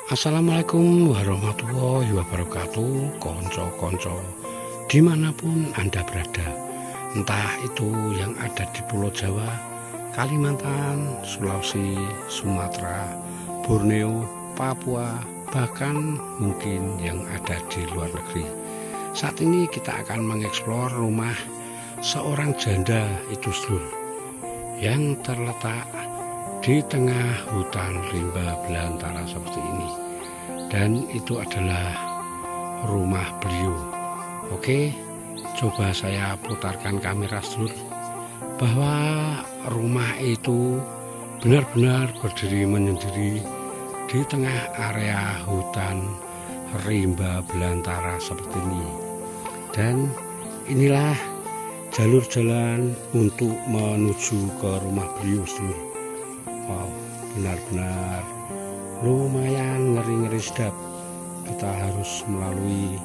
Assalamualaikum warahmatullahi wabarakatuh, konco-konco dimanapun Anda berada, entah itu yang ada di Pulau Jawa, Kalimantan, Sulawesi, Sumatera, Borneo, Papua, bahkan mungkin yang ada di luar negeri. Saat ini kita akan mengeksplor rumah seorang janda itu sedulur, yang terletak di tengah hutan rimba belantara seperti ini, dan itu adalah rumah beliau. Oke, coba saya putarkan kamera sedulur, bahwa rumah itu benar-benar berdiri menyendiri di tengah area hutan rimba belantara seperti ini. Dan inilah jalur jalan untuk menuju ke rumah beliau sedulur. Wow, benar-benar lumayan ngeri-ngeri sedap. Kita harus melalui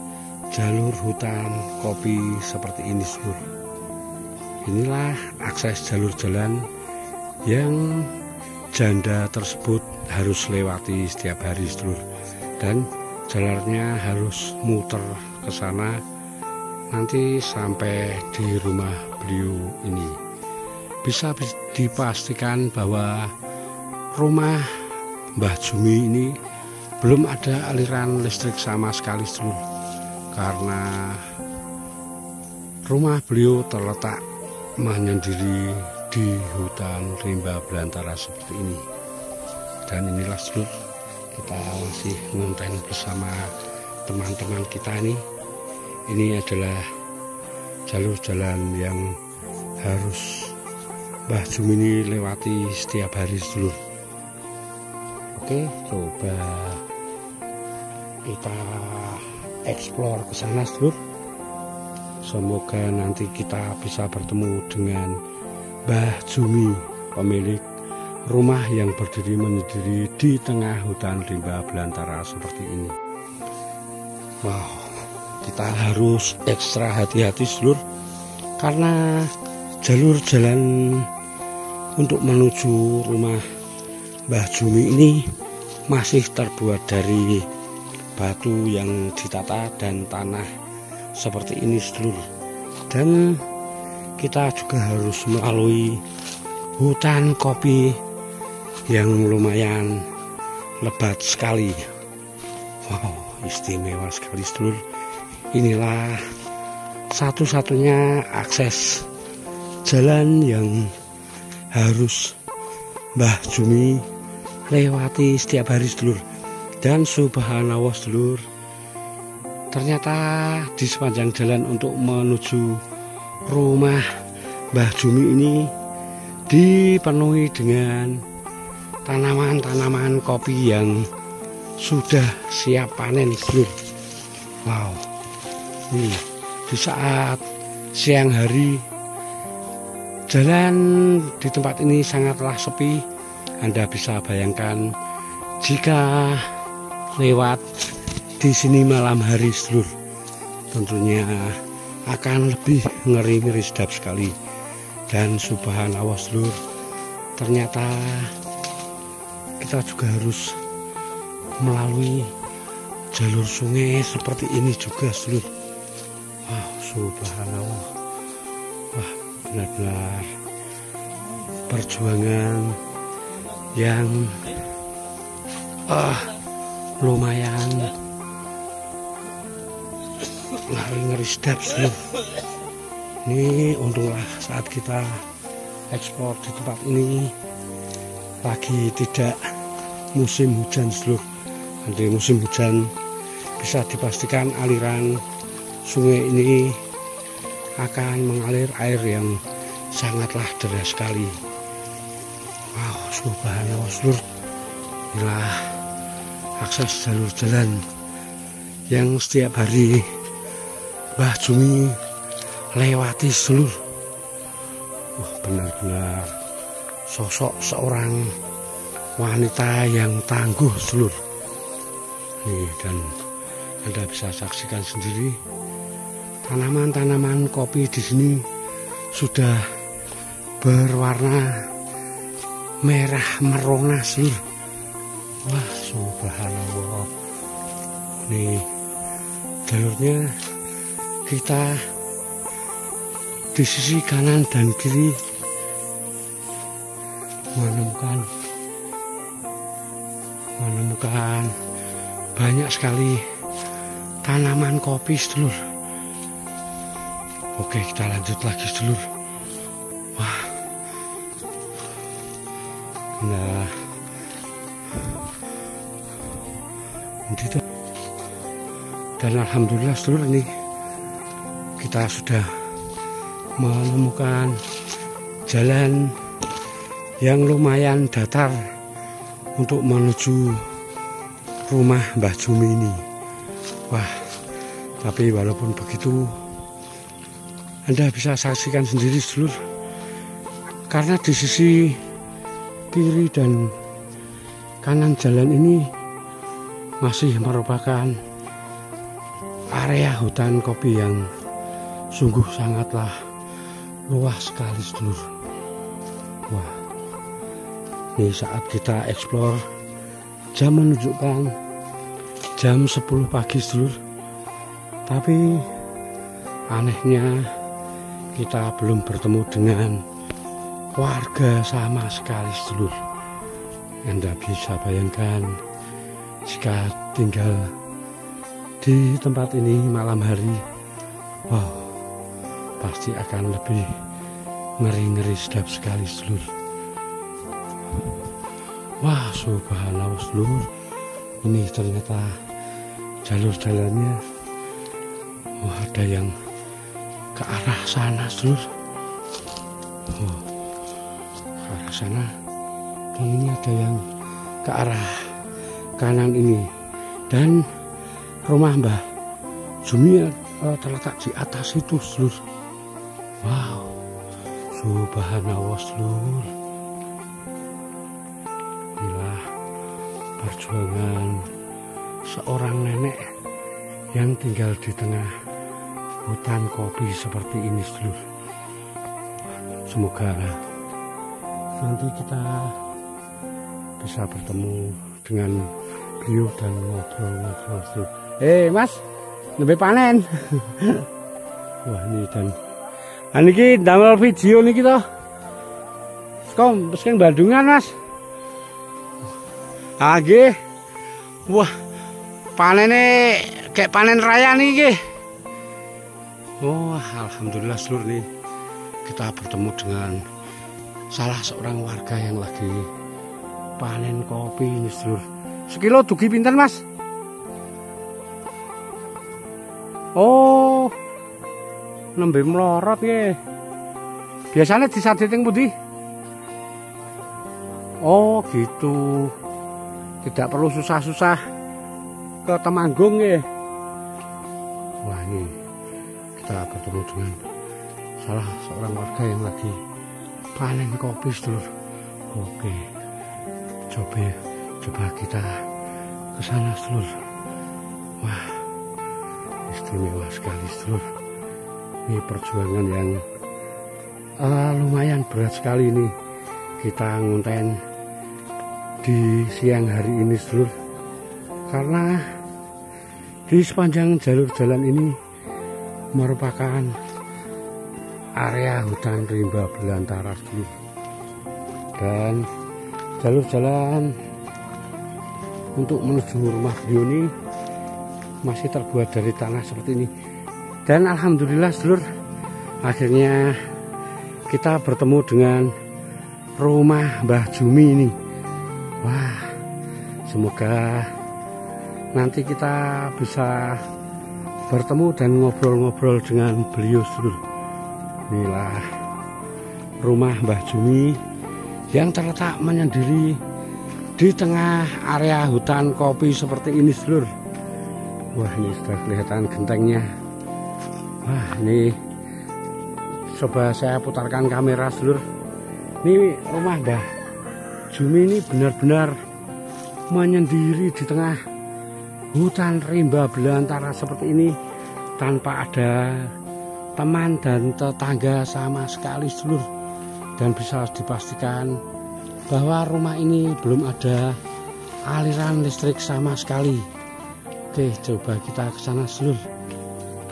jalur hutan kopi seperti ini sedulur. Inilah akses jalur jalan yang janda tersebut harus lewati setiap hari sedulur. Dan jalannya harus muter ke sana nanti sampai di rumah beliau ini. Bisa dipastikan bahwa rumah Mbah Jumi ini belum ada aliran listrik sama sekali sedulur, karena rumah beliau terletak menyendiri di hutan rimba belantara seperti ini. Dan inilah sedulur, kita masih ngonten bersama teman-teman kita ini. Ini adalah jalur jalan yang harus Mbah Jumi ini lewati setiap hari sedulur. Oke, coba kita eksplor ke sana sedulur. Semoga nanti kita bisa bertemu dengan Mbah Jumi, pemilik rumah yang berdiri menyendiri di tengah hutan rimba belantara seperti ini. Wow, kita harus ekstra hati-hati sedulur, karena jalur jalan untuk menuju rumah Mbah Jumi ini masih terbuat dari batu yang ditata dan tanah seperti ini sedulur. Dan kita juga harus melalui hutan kopi yang lumayan lebat sekali. Wow, istimewa sekali sedulur. Inilah satu-satunya akses jalan yang harus Mbah Jumi lewati setiap hari sedulur. Dan subhanallah sedulur, ternyata di sepanjang jalan untuk menuju rumah Mbah Jumi ini dipenuhi dengan tanaman-tanaman kopi yang sudah siap panen sedulur. Wow, ini di saat siang hari jalan di tempat ini sangatlah sepi. Anda bisa bayangkan jika lewat di sini malam hari sedulur, tentunya akan lebih ngeri-ngeri sedap sekali. Dan subhanallah sedulur, ternyata kita juga harus melalui jalur sungai seperti ini juga sedulur. Wah, subhanallah. Wah, benar-benar perjuangan yang lumayan ngeri-ngeri sedap sedulur. Ini untunglah saat kita eksplor di tempat ini lagi tidak musim hujan sedulur. Nanti musim hujan bisa dipastikan aliran sungai ini akan mengalir air yang sangatlah deras sekali. Wow, subhanallah sedulur. Inilah akses jalur jalan yang setiap hari Mbah Jumi lewati sedulur. Wah, benar-benar sosok seorang wanita yang tangguh sedulur. Nih, dan Anda bisa saksikan sendiri tanaman-tanaman kopi di sini sudah berwarna merah merona sedulur. Wah, subhanallah. Nih jalurnya kita di sisi kanan dan kiri menemukan banyak sekali tanaman kopi, sedulur. Oke, kita lanjut lagi, sedulur. Wah, nah, dan alhamdulillah, sedulur, ini kita sudah menemukan jalan yang lumayan datar untuk menuju rumah Mbah Jumi ini. Wah, tapi walaupun begitu, Anda bisa saksikan sendiri, sedulur, karena di sisi kiri dan kanan jalan ini masih merupakan area hutan kopi yang sungguh sangatlah luas sekali, sedulur. Wah, ini saat kita eksplor, jam menunjukkan jam 10 pagi, sedulur. Tapi anehnya kita belum bertemu dengan warga sama sekali, sedulur. Anda bisa bayangkan jika tinggal di tempat ini malam hari, wow, pasti akan lebih ngeri-ngeri sedap sekali, sedulur. Wah, subhanallah, sedulur. Ini ternyata jalur jalannya. Wah, ada yang ke arah sana, sedulur. Oh, ke arah sana. Dan ini ada yang ke arah kanan ini. Dan rumah Mbah Jumi terletak di atas itu, sedulur. Wow, subhanallah, sedulur. Inilah perjuangan seorang nenek yang tinggal di tengah hutan kopi seperti ini, sedulur. Semoga nanti kita bisa bertemu dengan beliau dan ngobrol-ngobrol, sedulur. Mas, lebih panen. Wah, ini dan niki damel video niki to. Kom, wis Bandungan, Mas. Nggih. Wah, panene kayak panen raya niki. Oh, alhamdulillah, sedulur, nih kita bertemu dengan salah seorang warga yang lagi panen kopi ini, sedulur. Sekilo dugi pinten, Mas? Oh, nembe melorot nggih. Biasanya disadé teng pundi? Oh, gitu. Tidak perlu susah-susah ke Temanggung nggih. Wah, ini kita bertemu dengan salah seorang warga yang lagi panen kopi, sedulur. Oke. Coba kita ke sana, sedulur. Wah, istimewa sekali, sedulur. Ini perjuangan yang lumayan berat sekali ini. Kita ngonten di siang hari ini, sedulur, karena di sepanjang jalur jalan ini merupakan area hutan rimba belantara, sedulur. Dan jalur jalan untuk menuju rumah beliau ini masih terbuat dari tanah seperti ini. Dan alhamdulillah, sedulur, akhirnya kita bertemu dengan rumah Mbah Jumi ini. Wah, semoga nanti kita bisa bertemu dan ngobrol-ngobrol dengan beliau, sedulur. Inilah rumah Mbah Jumi yang terletak menyendiri di tengah area hutan kopi seperti ini, sedulur. Wah, ini sudah kelihatan gentengnya. Wah, ini coba saya putarkan kamera, sedulur. Ini rumah Mbah Jumi ini benar-benar menyendiri di tengah hutan rimba belantara seperti ini, tanpa ada teman dan tetangga sama sekali, sedulur. Dan bisa dipastikan bahwa rumah ini belum ada aliran listrik sama sekali. Oke, coba kita ke sana sedulur.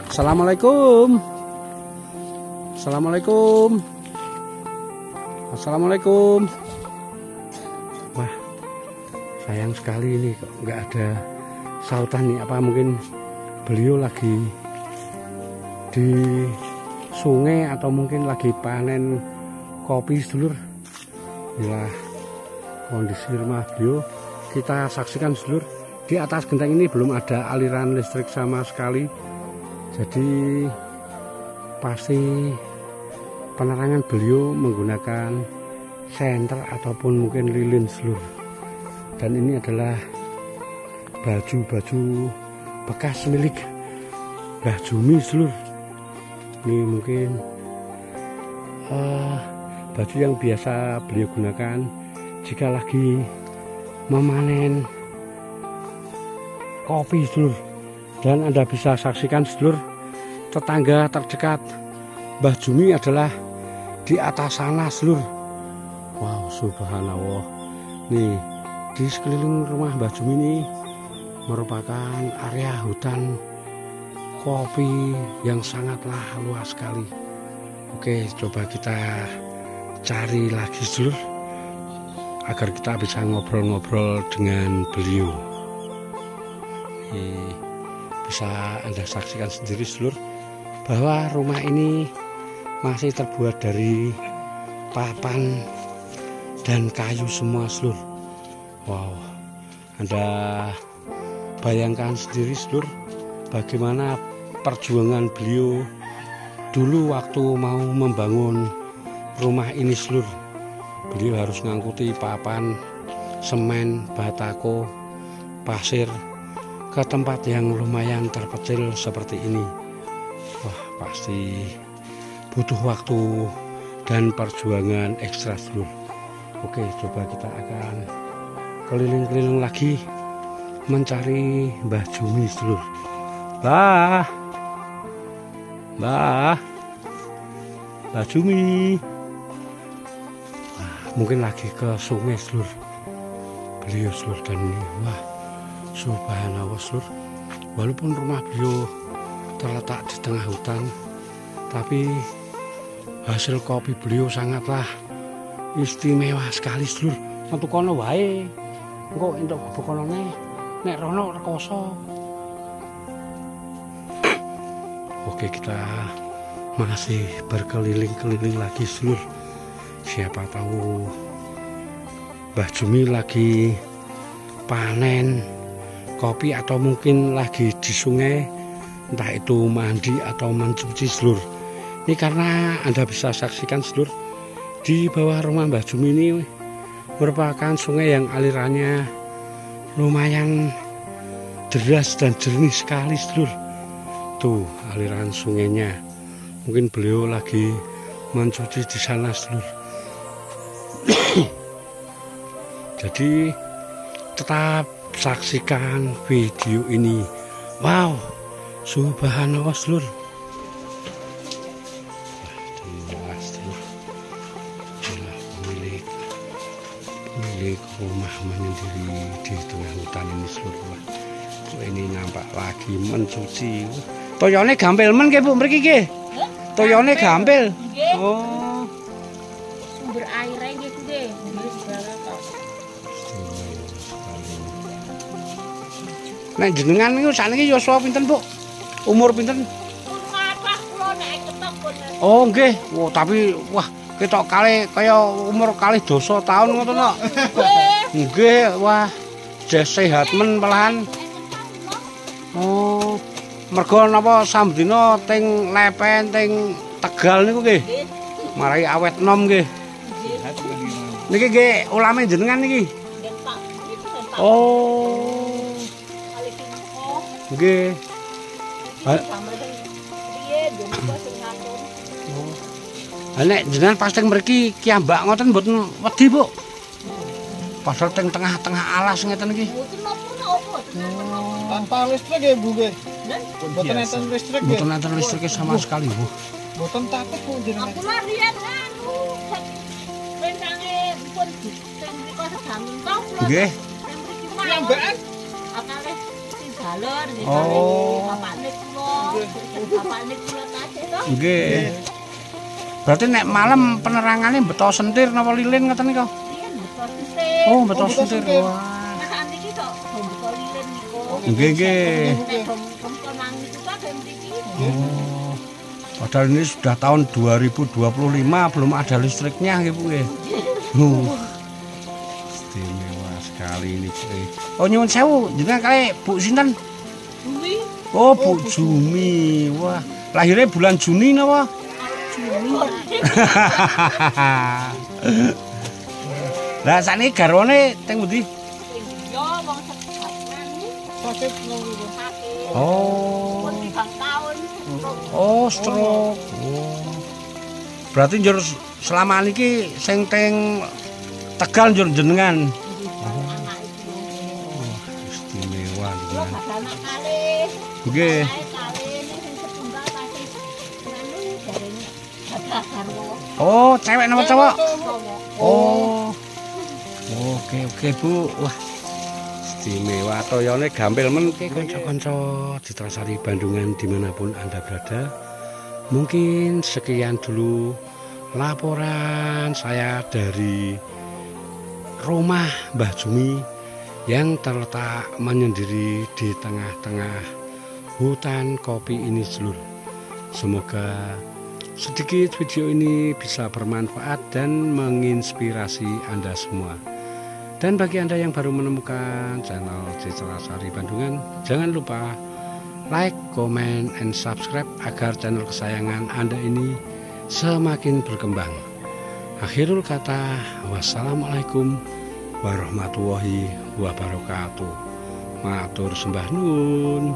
Assalamualaikum. Assalamualaikum. Assalamualaikum. Wah, sayang sekali ini kok nggak ada sautan nih. Apa mungkin beliau lagi di sungai atau mungkin lagi panen kopi sedulur. Inilah kondisi rumah beliau. Kita saksikan sedulur, di atas genteng ini belum ada aliran listrik sama sekali. Jadi pasti penerangan beliau menggunakan senter ataupun mungkin lilin sedulur. Dan ini adalah baju-baju bekas milik Mbah Jumi sedulur. Ini mungkin baju yang biasa beliau gunakan jika lagi memanen kopi sedulur. Dan Anda bisa saksikan sedulur, tetangga terdekat Mbah Jumi adalah di atas sana sedulur. Wow, subhanallah. Nih, di sekeliling rumah Mbah Jumi ini merupakan area hutan kopi yang sangatlah luas sekali. Oke, coba kita cari lagi sedulur agar kita bisa ngobrol-ngobrol dengan beliau. Bisa Anda saksikan sendiri sedulur bahwa rumah ini masih terbuat dari papan dan kayu semua sedulur. Wow, Anda bayangkan sendiri sedulur bagaimana perjuangan beliau dulu waktu mau membangun rumah ini sedulur. Beliau harus ngangkuti papan, semen, batako, pasir ke tempat yang lumayan terpencil seperti ini. Wah, pasti butuh waktu dan perjuangan ekstra sedulur. Oke, coba kita akan keliling-keliling lagi mencari Mbah Jumi sedulur. Mbah Jumi. Mungkin lagi ke sungai sedulur beliau sedulur. Dan ini, wah, subhanallah sedulur, walaupun rumah beliau terletak di tengah hutan, tapi hasil kopi beliau sangatlah istimewa sekali sedulur. Metu kono wae engko entuk gubuk konone nek rono rekoso. Oke, kita masih berkeliling-keliling lagi sedulur. Siapa tahu Mbah Jumi lagi panen kopi atau mungkin lagi di sungai, entah itu mandi atau mencuci sedulur. Ini karena Anda bisa saksikan sedulur, di bawah rumah Mbah Jumi ini merupakan sungai yang alirannya lumayan deras dan jernih sekali sedulur. Tuh aliran sungainya. Mungkin beliau lagi mencuci di sana sedulur. Jadi tetap saksikan video ini. Wow, subhanallah sedulur. Pemilik rumah menyendiri di tengah hutan ini sedulur. Ini nampak lagi mencuci. Toyone gampil men nggih Bu mriki nggih. Toyone gampil. Oh. Sumber airnya nggih nggih. Nek jenengan niku sakniki yuswa pinten, Bu? Umur pinten? Oh, nggih. Wah, tapi wah, ketok kali kaya umur kali dosa tahun ngoten kok. Nggih, wah. Jes sehat men malahan. Oh, mergo napa sambdina teng Lepen teng Tegal niku nggih. Marai awet nom nggih. Niki nggih ulame jenengan niki. Oh. Nggih. Nek jenengan pas teng mriki kiambak ngoten mboten wedi, Bu. Padahal teng tengah-tengah alas ngeten iki. Tanpa listrik ya Bu nggih. Mboten enten listrik nggih. Mboten enten listrik sama sekali, Bu. Mboten takut Bu jenengan. Aku mah riyen anu rencange pun teng mriko sedang entok. Nggih. Teng mriki mah piyambakan. Akale si Galur nggih Oh. bapakne kula. Bapakne kula tasih to. Nggih. Berarti nek malam penerangannya beto sentir napa lilin ngoten niku? Iya beto sentir. Oh, beto beto sentir. sentir. Wah. Nah saat iki kok beto lilin niku. Nggih, nggih. Nek kempon nang niku kok mriki. Oh. Padahal ini sudah tahun 2025 belum ada listriknya nggih Bu nggih. Istimewa sekali ini Bu. Oh nyuwun sewu, jenengan kali Bu sinten? Bumi Oh Bu Jumi. Wah, lahirnya bulan Juni napa? Juni. Lah sakniki garwane teng pundi? Yo wong sepuhan Sakit nang niku. sakit. Oh. Pun 3 tahun. Oh, stroke. Oh. Berarti njur selama niki sing teng Tegal njur jenengan. Anak itu. Istimewa Yo jenengan. gak anak kalih. Nggih. Kalih ini sing setunggal kasih. Anu jarene gagah garwa. Oh, cewek napa cowok? Cowok. Oh. Oke Bu. Wah. Istimewa toyone gampil men ki kanca-kanca Citrasari Bandungan dimanapun Anda berada. Mungkin sekian dulu laporan saya dari rumah Mbah Jumi yang terletak menyendiri di tengah-tengah hutan kopi ini sedulur. Semoga sedikit video ini bisa bermanfaat dan menginspirasi Anda semua. Dan bagi Anda yang baru menemukan channel Citrasari Bandungan, jangan lupa like, comment, and subscribe agar channel kesayangan Anda ini semakin berkembang. Akhirul kata, wassalamualaikum warahmatullahi wabarakatuh. Matur sembah nuwun.